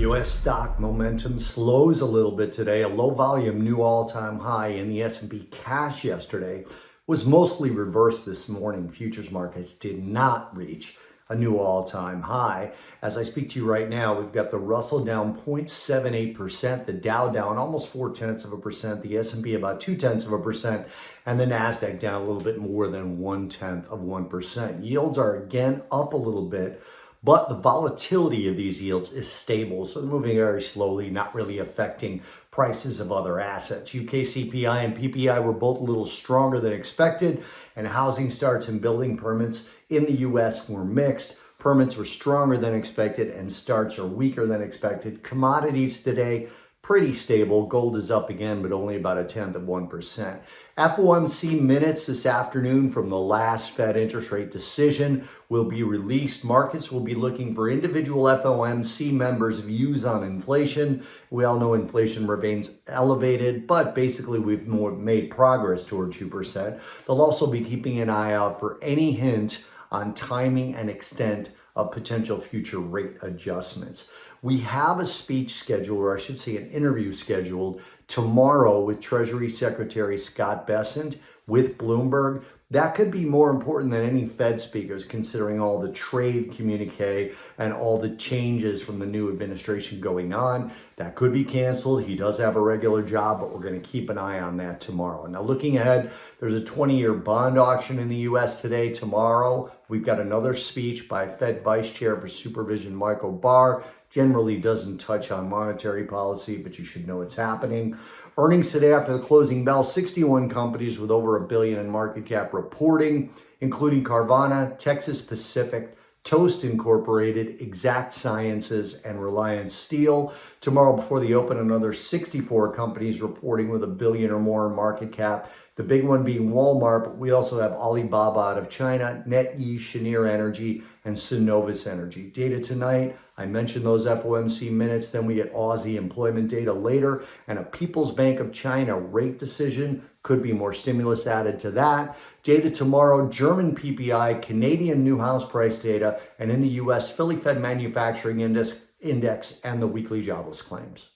U.S. stock momentum slows a little bit today. A low volume new all-time high in the S&P cash yesterday was mostly reversed this morning. Futures markets did not reach a new all-time high. As I speak to you right now, we've got the Russell down 0.78%, the Dow down almost 0.4%, the S&P about 0.2%, and the Nasdaq down a little bit more than 0.1%. Yields are again up a little bit, but the volatility of these yields is stable, so they're moving very slowly, not really affecting prices of other assets. UK CPI and PPI were both a little stronger than expected, and housing starts and building permits in the US were mixed. Permits were stronger than expected, and starts are weaker than expected. Commodities today, pretty stable. Gold is up again, but only about 0.1%. FOMC minutes this afternoon from the last Fed interest rate decision will be released. Markets will be looking for individual FOMC members' views on inflation. We all know inflation remains elevated, but basically we've made progress toward 2%. They'll also be keeping an eye out for any hint on timing and extent of potential future rate adjustments. We have a speech scheduled, or I should say an interview scheduled tomorrow with Treasury Secretary Bessent with Bloomberg. That could be more important than any Fed speakers, considering all the trade communique and all the changes from the new administration going on. That could be canceled. He does have a regular job, but we're going to keep an eye on that tomorrow. Now, looking ahead, there's a 20-year bond auction in the U.S. today. Tomorrow, we've got another speech by Fed Vice Chair for Supervision, Michael Barr. Generally doesn't touch on monetary policy, but you should know it's happening. Earnings today after the closing bell, 61 companies with over $1 billion in market cap reporting, including Carvana, Texas Pacific, Toast Incorporated, Exact Sciences, and Reliance Steel. Tomorrow before the open, another 64 companies reporting with $1 billion or more in market cap. The big one being Walmart, but we also have Alibaba out of China, NetEase, Cheniere Energy, and Synovus Energy. Data tonight, I mentioned those FOMC minutes, then we get Aussie employment data later, and a People's Bank of China rate decision. Could be more stimulus added to that. Data tomorrow, German PPI, Canadian new house price data, and in the US, Philly Fed Manufacturing Index, and the weekly jobless claims.